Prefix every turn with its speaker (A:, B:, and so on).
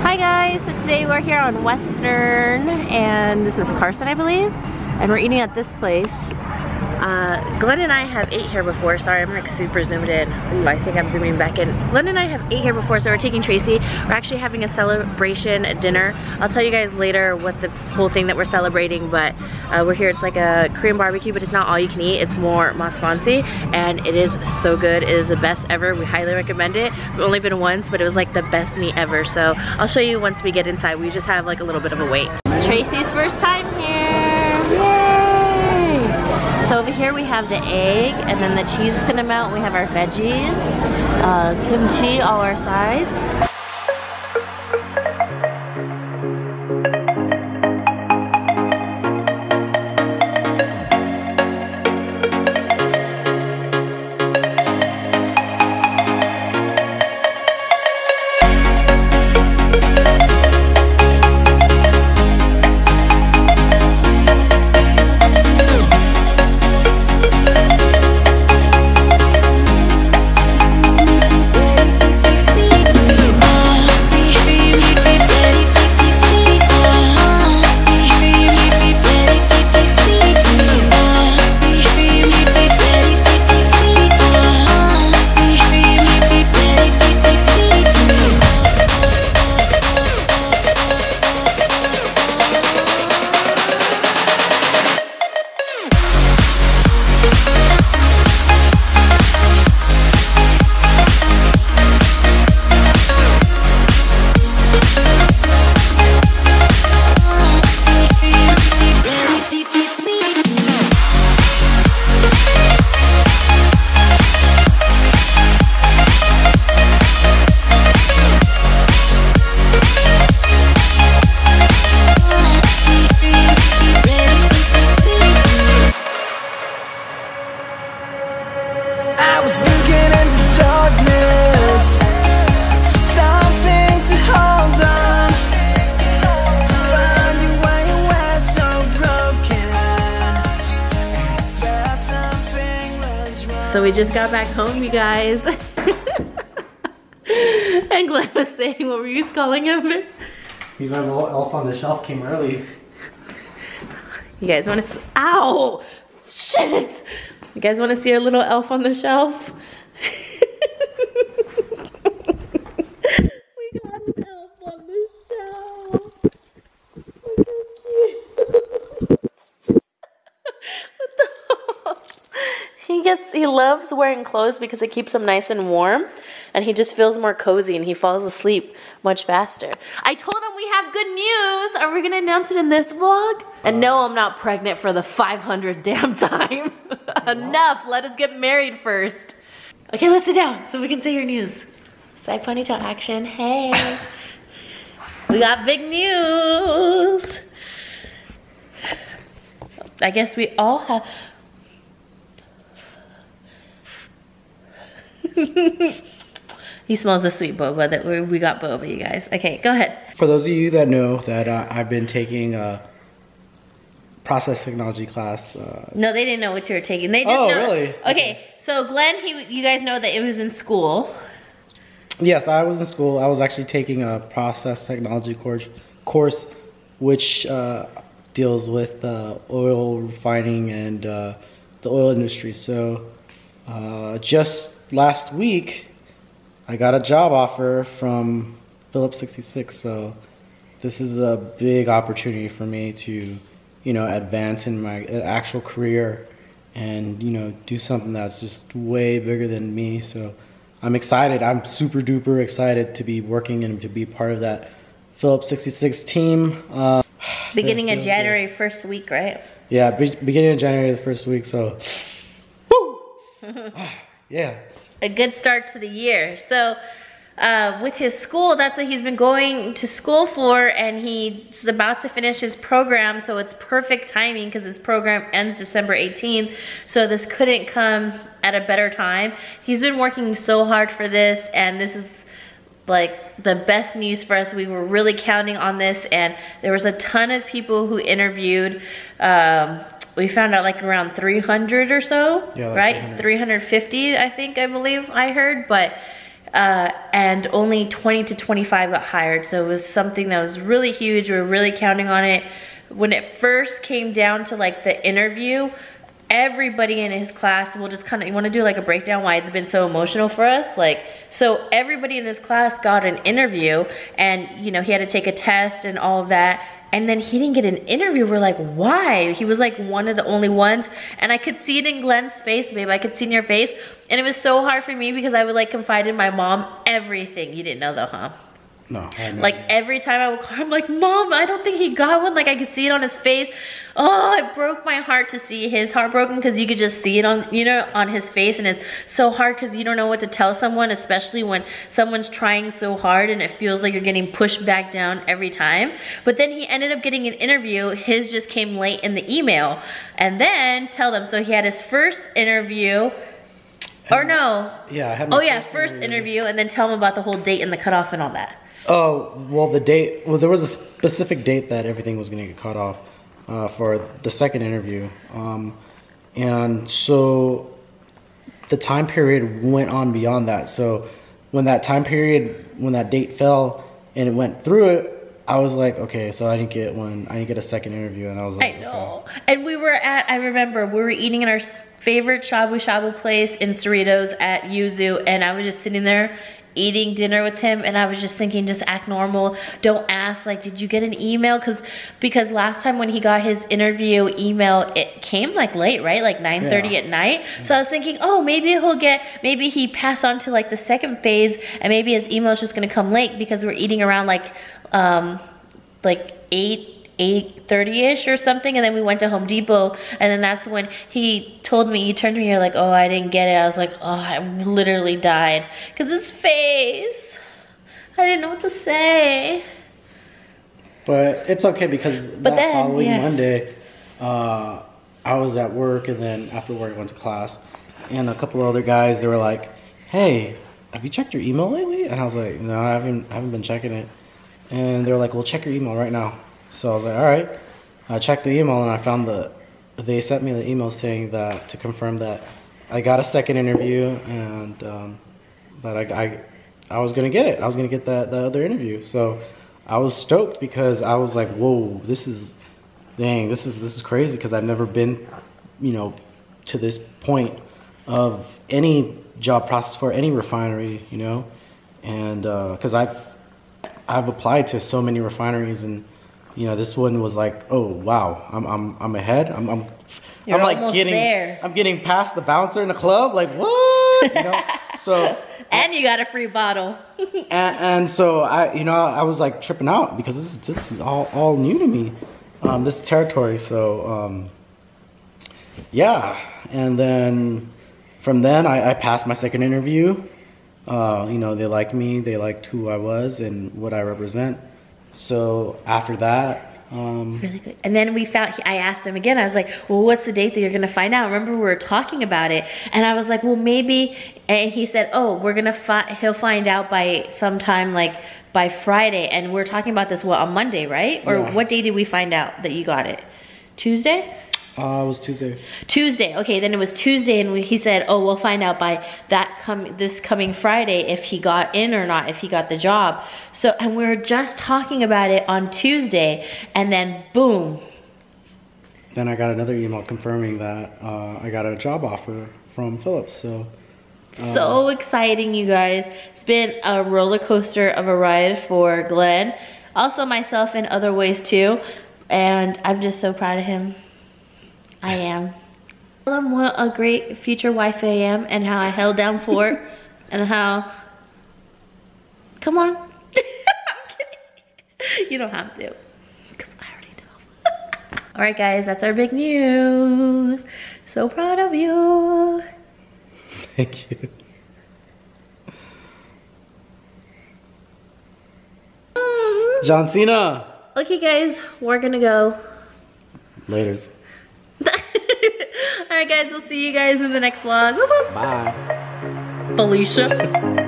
A: Hi guys, so today we're here on Western and this is Carson, I believe, and we're eating at this place. Glenn and I have ate here before. Sorry, I'm like super zoomed in. Ooh, I think I'm zooming back in. Glenn and I have ate here before, so we're taking Tracy. We're actually having a celebration dinner. I'll tell you guys later what the whole thing that we're celebrating, but we're here. It's like a Korean barbecue, but it's not all you can eat. It's more mas fancy, and it is so good. It is the best ever. We highly recommend it. We've only been once, but it was like the best meat ever. So I'll show you once we get inside. We just have like a little bit of a wait. Tracy's first time here. Yay! So over here we have the egg, and then the cheese is gonna melt. We have our veggies, kimchi, all our sides. So we just got back home, you guys. And Glenn was saying, what were you calling him?
B: He's our little elf on the shelf, came early.
A: You guys want to, ow! Shit! You guys want to see our little elf on the shelf? We got an elf on the shelf. Look how cute. What the hell? He loves wearing clothes because it keeps him nice and warm, and he just feels more cozy and he falls asleep much faster. I told him we have good news. Are we gonna announce it in this vlog? And no, I'm not pregnant for the 500th damn time. Enough, let us get married first. Okay, let's sit down so we can say your news. Side ponytail action, hey. We got big news. I guess we all have, he smells a sweet boba that we got boba, you guys. Okay, go ahead.
B: For those of you that know that I've been taking a process technology class.
A: No, they didn't know what you were taking. They just know.
B: Really?
A: Okay, so Glenn, you guys know that it was in school.
B: Yes, I was in school. I was actually taking a process technology course which deals with oil refining and the oil industry. So just last week, I got a job offer from Phillips 66, so this is a big opportunity for me to, you know, advance in my actual career and, you know, do something that's just way bigger than me. So I'm excited. I'm super duper excited to be working and to be part of that Phillips 66 team.
A: Beginning of January, first week, right?
B: Yeah, beginning of January, the first week, so woo! Yeah.
A: A good start to the year. So with his school, that's what he's been going to school for, and he's about to finish his program, so it's perfect timing because his program ends December 18th, so this couldn't come at a better time. He's been working so hard for this, and this is like the best news for us. We were really counting on this, and there was a ton of people who interviewed. We found out like around 300 or so, yeah, like right? 350, I believe I heard, but and only 20 to 25 got hired. So it was something that was really huge. We were really counting on it. When it first came down to like the interview, everybody in his class, we'll just kind of, you want to do like a breakdown why it's been so emotional for us? Like, so everybody in this class got an interview, and you know, he had to take a test and all of that. And then he didn't get an interview. We're like, why? He was like one of the only ones. And I could see it in Glenn's face, babe. I could see in your face. And it was so hard for me because I would like confide in my mom everything. You didn't know though, huh?
B: No.
A: Like every time I would call, I'm like, Mom, I don't think he got one. Like I could see it on his face. Oh, it broke my heart to see his heart broken, because you could just see it on, you know, on his face. And it's so hard because you don't know what to tell someone, especially when someone's trying so hard and it feels like you're getting pushed back down every time. But then he ended up getting an interview. His just came late in the email. And then tell them, so he had his first interview. Or no.
B: Yeah, I had
A: my first interview, and then tell them about the whole date and the cutoff and all that.
B: Oh, well, the date, well, there was a specific date that everything was going to get cut off for the second interview. And so the time period went on beyond that. So when that time period, when that date fell and it went through it, I was like, okay, so I didn't get one. I didn't get a second interview, and I was like,
A: I know.
B: Okay.
A: And we were at, I remember, we were eating in our favorite shabu shabu place in Cerritos at Yuzu, and I was just sitting there eating dinner with him, and I was just thinking, just act normal. Don't ask, like, did you get an email? Because last time when he got his interview email, it came like late, right? Like 9:30 at night. So I was thinking, oh, maybe he passed on to like the second phase, and maybe his email is just gonna come late, because we're eating around like 8:30ish or something. And then we went to Home Depot, and then that's when he told me, he turned to me, you're like, oh, I didn't get it. I was like, oh, I literally died, because his face, I didn't know what to say.
B: But it's okay, because following Monday, I was at work, and then after work I went to class, and a couple of other guys, they were like, hey, have you checked your email lately? And I was like, no, I haven't been checking it. And they were like, well, check your email right now. So I was like, all right. I checked the email, and I found they sent me the email saying that, to confirm that I got a second interview, and that I was gonna get it. I was gonna get the other interview. So I was stoked, because I was like, whoa, this is crazy, because I've never been, you know, to this point of any job process for any refinery, you know, and because I've applied to so many refineries, and you know, this one was like, oh wow, I'm ahead. I'm like getting past the bouncer in the club. Like, what? You know? So
A: and you got a free bottle.
B: and so I was like tripping out, because this is all new to me. This territory. So yeah, and then from then I passed my second interview. You know, they liked me. They liked who I was and what I represent. So after that,
A: really good. And then I asked him again. I was like, well, what's the date that you're gonna find out? Remember, we were talking about it, and I was like, well, maybe. And he said, oh, he'll find out by sometime, like by Friday. And we're talking about this on Monday, right? Or what day did we find out that you got it? Tuesday?
B: It was Tuesday.
A: Tuesday. Okay, then it was Tuesday, and he said, oh, we'll find out by this coming Friday if he got in or not, if he got the job. So, and we were just talking about it on Tuesday, and then boom.
B: Then I got another email confirming that I got a job offer from Phillips. So
A: exciting, you guys. It's been a roller coaster of a ride for Glenn. Also myself in other ways too. And I'm just so proud of him. I am. Tell him what a great future wife I am, and how I held down fort, and how, come on. I'm kidding. You don't have to, because I already know. All right, guys, that's our big news. So proud of you.
B: Thank you. John Cena.
A: Okay, guys, we're gonna go.
B: Laters.
A: Alright guys, we'll see you guys in the next vlog. Woo-hoo.
B: Bye.
A: Felicia.